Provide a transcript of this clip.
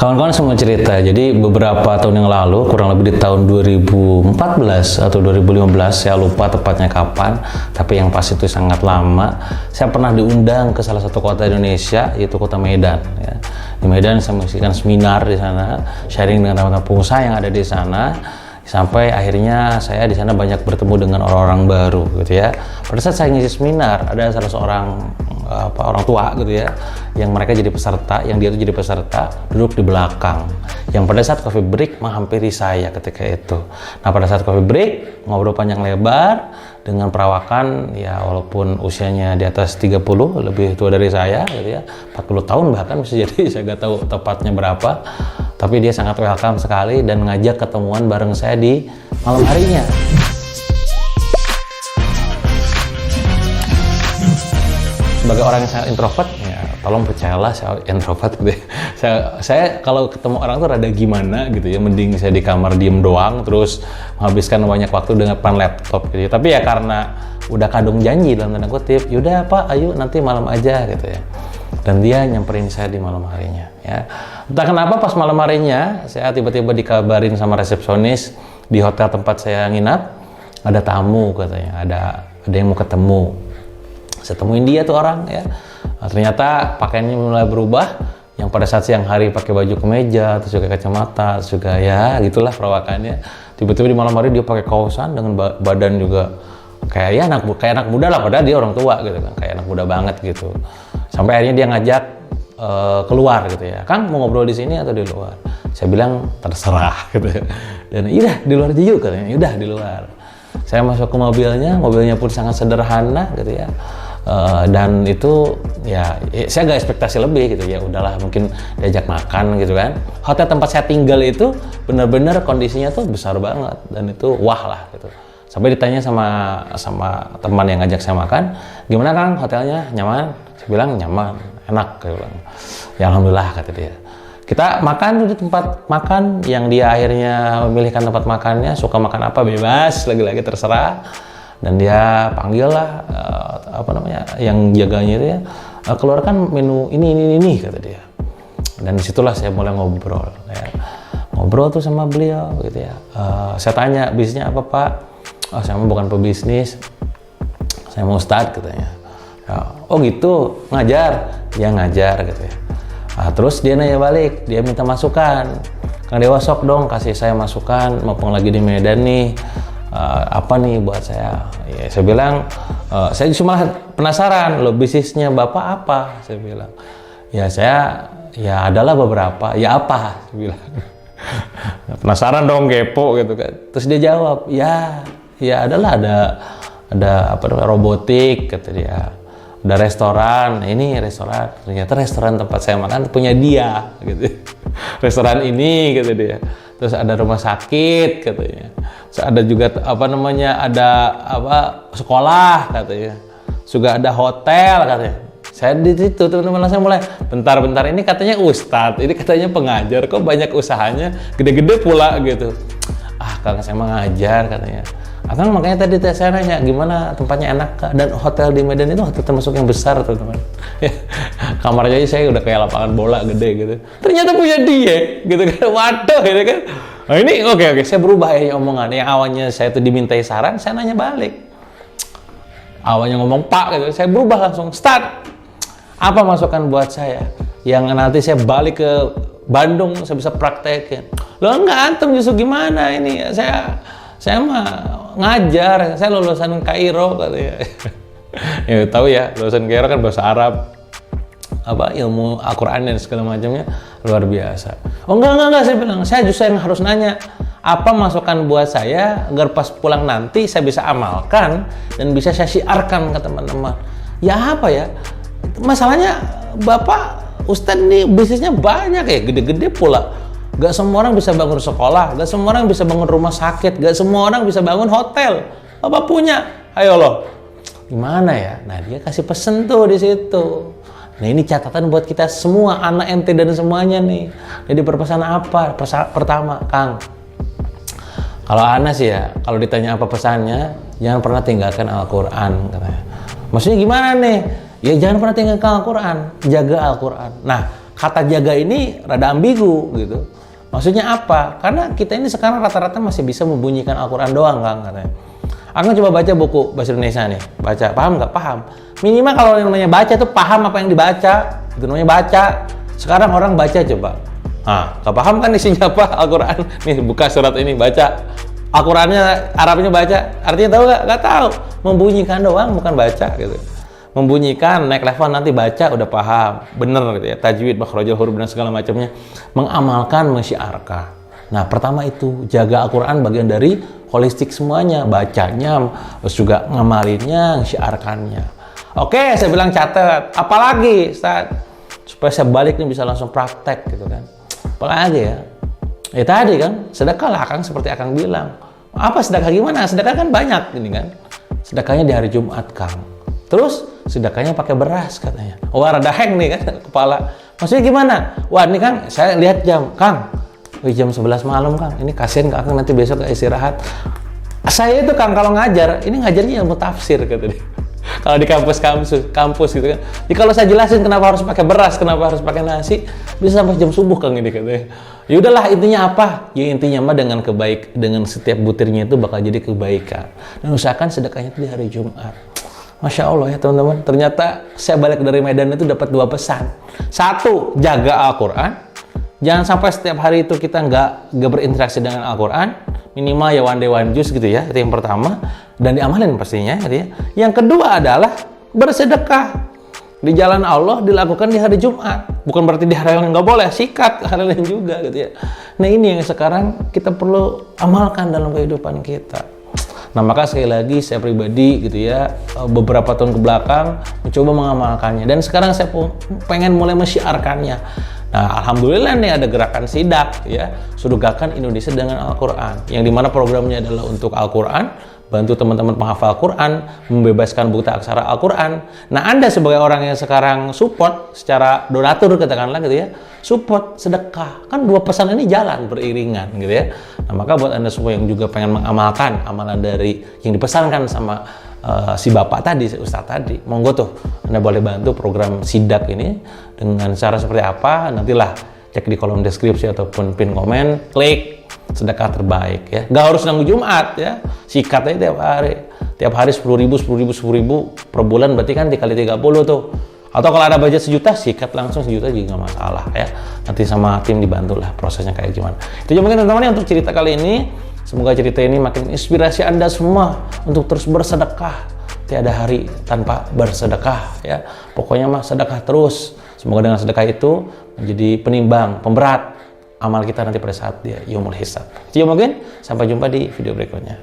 Kawan-kawan semua cerita, jadi beberapa tahun yang lalu, kurang lebih di tahun 2014 atau 2015, saya lupa tepatnya kapan, tapi yang pasti itu sangat lama, saya pernah diundang ke salah satu kota Indonesia, yaitu kota Medan. Ya. Di Medan saya mengisikan seminar di sana, sharing dengan teman-teman pengusaha yang ada di sana, sampai akhirnya saya di sana banyak bertemu dengan orang-orang baru, gitu ya. Pada saat saya ngisi seminar, ada salah seorang orang tua gitu ya, yang mereka jadi peserta, yang dia tuh jadi peserta, duduk di belakang, yang pada saat coffee break menghampiri saya ketika itu. Nah, pada saat coffee break ngobrol panjang lebar dengan perawakan ya, walaupun usianya di atas 30, lebih tua dari saya gitu ya, 40 tahun bahkan bisa jadi, saya nggak tahu tepatnya berapa, tapi dia sangat welcome sekali dan ngajak ketemuan bareng saya di malam harinya. Sebagai orang yang sangat introvert, ya tolong percayalah saya introvert gitu ya. Saya kalau ketemu orang tuh rada gimana gitu ya, mending saya di kamar diem doang, terus menghabiskan banyak waktu dengan depan laptop gitu ya. Tapi ya karena udah kadung janji dalam tanda kutip, yaudah Pak, ayo nanti malam aja gitu ya. Dan dia nyamperin saya di malam harinya ya. Entah kenapa pas malam harinya, saya tiba-tiba dikabarin sama resepsionis di hotel tempat saya nginap, ada tamu katanya, ada yang mau ketemu. Saya temuin dia tuh orang ya. Nah, ternyata pakaiannya mulai berubah, yang pada saat siang hari pakai baju kemeja, terus juga kacamata, terus juga ya gitulah perawakannya. Tiba-tiba di malam hari dia pakai kaosan dengan badan juga kayak anak muda lah, padahal dia orang tua gitu kan, kayak anak muda banget gitu. Sampai akhirnya dia ngajak keluar gitu ya, Kang mau ngobrol di sini atau di luar? Saya bilang terserah gitu ya. Dan iya di luar aja yuk katanya. Udah di luar. Saya masuk ke mobilnya pun sangat sederhana gitu ya. Dan itu ya saya gak ekspektasi lebih gitu ya, udahlah mungkin diajak makan gitu kan. Hotel tempat saya tinggal itu benar-benar kondisinya tuh besar banget dan itu wah lah gitu. Sampai ditanya sama teman yang ngajak saya makan, gimana Kang hotelnya, nyaman? Saya bilang nyaman, enak, saya bilang. Ya alhamdulillah kata dia. Kita makan di tempat makan yang dia akhirnya memilihkan tempat makannya, suka makan apa bebas, lagi-lagi terserah. Dan dia panggil lah yang jaganya itu ya, keluarkan menu ini kata dia. Dan disitulah saya mulai ngobrol ya. Ngobrol tuh sama beliau gitu ya. Saya tanya bisnisnya apa Pak? Oh, saya bukan pebisnis, saya mau start katanya. Ya, oh gitu, ngajar? Ya ngajar gitu ya. Terus dia nanya balik, dia minta masukan. Kang Dewa sok dong kasih saya masukan, mumpung lagi di Medan nih. Apa nih buat saya? Ya, saya bilang, saya cuma penasaran, loh bisnisnya Bapak apa? Saya bilang, ya adalah beberapa, ya apa? Saya bilang, penasaran dong, kepo gitu kan. Terus dia jawab, ya adalah ada robotik, kata dia. Ada restoran, ini restoran, ternyata restoran tempat saya makan punya dia, gitu. Restoran ini, kata dia. Terus ada rumah sakit, katanya. Terus ada juga ada sekolah, katanya. Juga ada hotel, katanya. Saya di situ teman-teman saya mulai bentar ini katanya ustadz, ini katanya pengajar, kok banyak usahanya, gede-gede pula gitu. Kang saya mengajar katanya. Akang makanya tadi saya nanya gimana tempatnya enak Kak? Dan hotel di Medan itu hotel termasuk yang besar teman-teman. Kamarnya aja saya udah kayak lapangan bola gede gitu. Ternyata punya dia gitu kan. Waduh gitu kan. Nah, ini oke saya berubah ya omongan. Yang awalnya saya tuh dimintai saran, saya nanya balik. Awalnya ngomong Pak gitu, saya berubah langsung start. Apa masukan buat saya yang nanti saya balik ke Bandung saya bisa praktekin. Loh enggak, antum justru gimana ini? Saya mah ngajar, saya lulusan Kairo katanya. Ya tahu ya, lulusan Kairo kan bahasa Arab, ilmu Al-Quran dan segala macamnya luar biasa. Oh enggak, saya bilang, saya justru yang harus nanya, apa masukan buat saya agar pas pulang nanti saya bisa amalkan dan bisa saya syiarkan ke teman-teman. Ya apa ya? Masalahnya Bapak Ustadz nih bisnisnya banyak ya, gede-gede pula. Gak semua orang bisa bangun sekolah, gak semua orang bisa bangun rumah sakit, gak semua orang bisa bangun hotel. Bapak punya, ayo loh. Gimana ya? Nah dia kasih pesen tuh di situ. Nah ini catatan buat kita semua, anak ente dan semuanya nih. Jadi berpesan apa? Pertama, Kang. Kalau Ana sih ya, kalau ditanya apa pesannya, jangan pernah tinggalkan Al-Quran katanya. Maksudnya gimana nih? Ya jangan pernah tinggalkan Al-Quran, jaga Al-Quran. Nah kata jaga ini rada ambigu gitu. Maksudnya apa? Karena kita ini sekarang rata-rata masih bisa membunyikan Al-Quran doang, Kang, katanya. Aku coba baca buku bahasa Indonesia nih, baca, paham nggak? Paham. Minimal kalau yang namanya baca tuh paham apa yang dibaca, itu namanya baca. Sekarang orang baca coba, nggak paham kan isinya apa Al-Quran? Nih buka surat ini, baca. Al-Qurannya, Arabnya baca, artinya tahu nggak? Nggak tahu. Membunyikan doang, bukan baca gitu. Membunyikan, naik level nanti baca udah paham, bener gitu ya, tajwid, makhrajul huruf dan segala macamnya. Mengamalkan, mensyiarkan. Nah, pertama itu jaga Al-Quran bagian dari holistik semuanya, bacanya, terus juga ngamalinnya, syiarkannya. Oke, saya bilang catat. Apalagi, Ustaz? Supaya saya balik nih bisa langsung praktek gitu kan. Apalagi ya? Ya tadi kan, sedekah lah Kang, seperti Akang bilang. Apa sedekah gimana? Sedekah kan banyak ini kan. Sedekahnya di hari Jumat, Kang. Terus sedekahnya pakai beras katanya. Wah, rada hang nih kan kepala. Maksudnya gimana? Wah, ini Kang, saya lihat jam, Kang. Jam 11 malam, Kang. Ini kasihan Kang, nanti besok istirahat. Saya itu Kang kalau ngajar, ini ngajarnya ilmu tafsir kata dia. Kalau di kampus gitu kan. Jadi kalau saya jelasin kenapa harus pakai beras, kenapa harus pakai nasi, bisa sampai jam subuh Kang ini katanya. Ya udahlah, intinya apa? Ya intinya mah dengan setiap butirnya itu bakal jadi kebaikan. Dan usahakan sedekahnya itu di hari Jumat. Masya Allah ya teman-teman. Ternyata saya balik dari Medan itu dapat 2 pesan. 1, jaga Al-Quran. Jangan sampai setiap hari itu kita nggak berinteraksi dengan Al-Quran. Minimal ya one day one juice gitu ya, itu yang pertama. Dan diamalin pastinya gitu ya. Yang kedua adalah bersedekah. Di jalan Allah dilakukan di hari Jumat. Bukan berarti di hari yang nggak boleh, sikat hari lain juga gitu ya. Nah ini yang sekarang kita perlu amalkan dalam kehidupan kita. Nah maka sekali lagi saya pribadi gitu ya, beberapa tahun kebelakang mencoba mengamalkannya. Dan sekarang saya pengen mulai mensyiarkannya. Nah, alhamdulillah nih ada gerakan SIDAK ya, Sudugakan Indonesia dengan Al-Quran, yang dimana programnya adalah untuk Al-Quran, bantu teman-teman penghafal Al-Quran, membebaskan buta aksara Al-Quran. Nah, Anda sebagai orang yang sekarang support secara donatur katakanlah gitu ya, support sedekah, kan 2 pesan ini jalan beriringan gitu ya. Nah, maka buat Anda semua yang juga pengen mengamalkan amalan dari yang dipesankan sama si bapak tadi, si ustadz tadi, monggo tuh Anda boleh bantu program SIDAK ini dengan cara seperti apa, nantilah cek di kolom deskripsi ataupun pin komen, klik sedekah terbaik ya. Gak harus nunggu Jumat ya, sikat aja tiap hari 10.000 per bulan, berarti kan dikali 30 tuh. Atau kalau ada budget 1 juta, sikat langsung 1 juta juga nggak masalah ya. Nanti sama tim dibantu lah prosesnya kayak gimana. Itu aja mungkin teman-teman untuk cerita kali ini. Semoga cerita ini makin inspirasi Anda semua untuk terus bersedekah. Tiada hari tanpa bersedekah ya. Pokoknya mah sedekah terus. Semoga dengan sedekah itu menjadi penimbang, pemberat amal kita nanti pada saat dia yaumul hisab. Jadi mungkin sampai jumpa di video berikutnya.